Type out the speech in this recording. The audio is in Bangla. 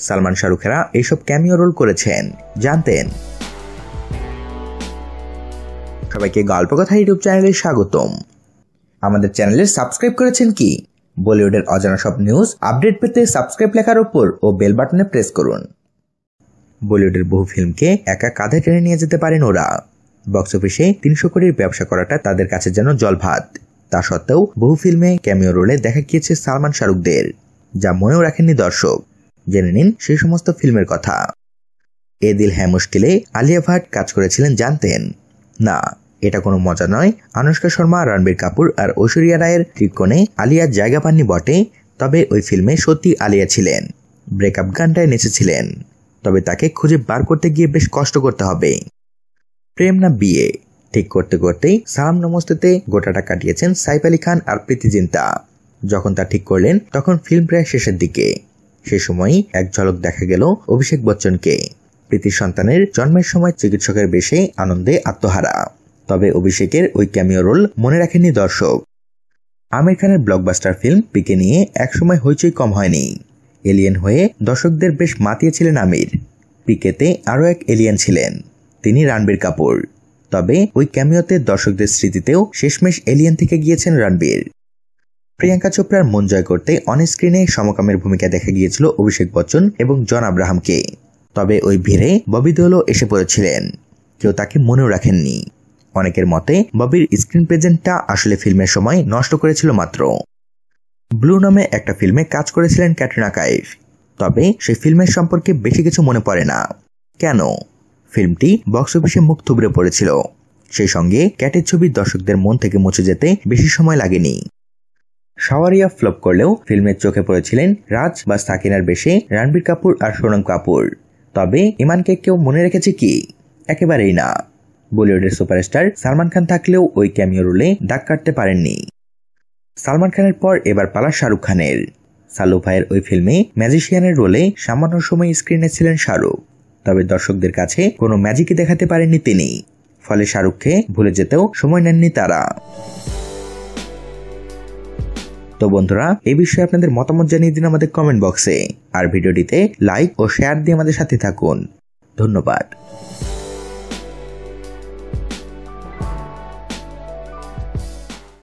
সালমান শাহরুখেরা এইসব ক্যামিও রোল করেছেন, জানতেন? সবাইকে গল্প কথা ইউটিউব চ্যানেলে স্বাগতম। আমাদের চ্যানেলে সাবস্ক্রাইব করেছেন কি? বলিউডের অজানা সব নিউজ আপডেট পেতে সাবস্ক্রাইব লেখার উপর ও বেল বাটনে প্রেস করুন। বলিউডের বহু ফিল্মকে একা কাঁধে টেনে নিয়ে যেতে পারেন ওরা। বক্স অফিসে 300 কোটির ব্যবসা করাটা তাদের কাছে যেন জলভাত। তা সত্ত্বেও বহু ফিল্মে ক্যামিও রোলে দেখা গিয়েছে সালমান শাহরুখদের, যা মনেও রাখেননি দর্শক। জেনে নিন সেই সমস্ত ফিল্মের কথা। এ দিল হ্যায় মুশকিলে আলিয়া ভাট কাজ করেছিলেন, জানতেন? না, এটা কোনো মজা নয়। আনুষ্কা শর্মা, রণবীর কাপুর আর ঐশ্বরিয়া রায়ের ত্রিকোণে আলিয়ার জায়গা পাননি বটে, তবে ওই ফিল্মে সত্যি আলিয়া ছিলেন। ব্রেকআপ গানটায় নেচেছিলেন, তবে তাকে খুঁজে বার করতে গিয়ে বেশ কষ্ট করতে হবে। প্রেম না বিয়ে ঠিক করতে করতেই সালাম নমস্তেতে গোটাটা কাটিয়েছেন সাইফ আলী খান আর প্রীতি জিন্তা। যখন তা ঠিক করলেন তখন ফিল্ম প্রায় শেষের দিকে। সে সময়ই এক ঝলক দেখা গেল অভিষেক বচ্চনকে। প্রীতির সন্তানের জন্মের সময় চিকিৎসকের বেশে আনন্দে আত্মহারা। তবে অভিষেকের ওই ক্যামিও রোল মনে রাখেননি দর্শক। আমির খানের ব্লকবাস্টার ফিল্ম পিকে নিয়ে একসময় হইচই কম হয়নি। এলিয়েন হয়ে দর্শকদের বেশ মাতিয়েছিলেন আমির। পিকেতে আরও এক এলিয়েন ছিলেন, তিনি রণবীর কাপুর। তবে ওই ক্যামিওতে দর্শকদের স্মৃতিতেও শেষমেশ এলিয়েন থেকে গিয়েছেন রণবীর। প্রিয়াঙ্কা চোপড়ার মন জয় করতে অন স্ক্রিনে সমকামের ভূমিকা দেখা গিয়েছিল অভিষেক বচ্চন এবং জন আব্রাহামকে। তবে ওই ভিড়ে ববি দেওলও এসে পড়েছিলেন, কেউ তাকে মনেও রাখেননি। অনেকের মতে ববির স্ক্রিন প্রেজেন্টটা আসলে ফিল্মের সময় নষ্ট করেছিল মাত্র। ব্লু নামে একটা ফিল্মে কাজ করেছিলেন ক্যাটরিনা কাইফ, তবে সেই ফিল্মের সম্পর্কে বেশি কিছু মনে পড়ে না। কেন? ফিল্মটি বক্স অফিসে মুখ থুবড়ে পড়েছিল। সেই সঙ্গে ক্যাটের ছবি দর্শকদের মন থেকে মুছে যেতে বেশি সময় লাগেনি। শাওয়ারিয়া ফ্লপ করলেও ফিল্মের চোখে পড়েছিলেন রাজ বা সাকিনার বেশে রণবীর কাপুর আর সোনম কাপুর। তবে ইমানকে কেউ মনে রেখেছে কি? একেবারেই না। বলিউডের সুপারস্টার সালমান খান থাকলেও ওই ক্যামিও রোলে দাগ কাটতে পারেননি। সালমান খানের পর এবার পালা শাহরুখ খানের। সালু ভাইয়ের ওই ফিল্মে ম্যাজিশিয়ানের রোলে সামান্য সময় স্ক্রিনে ছিলেন শাহরুখ, তবে দর্শকদের কাছে কোনো ম্যাজিকই দেখাতে পারেননি তিনি। ফলে শাহরুখকে ভুলে যেতেও সময় নেননি তারা। তো বন্ধুরা, এই বিষয়ে আপনাদের মতামত জানিয়ে দিন আমাদের কমেন্ট বক্সে, আর ভিডিওটিতে লাইক ও শেয়ার দিয়ে আমাদের সাথে থাকুন। ধন্যবাদ।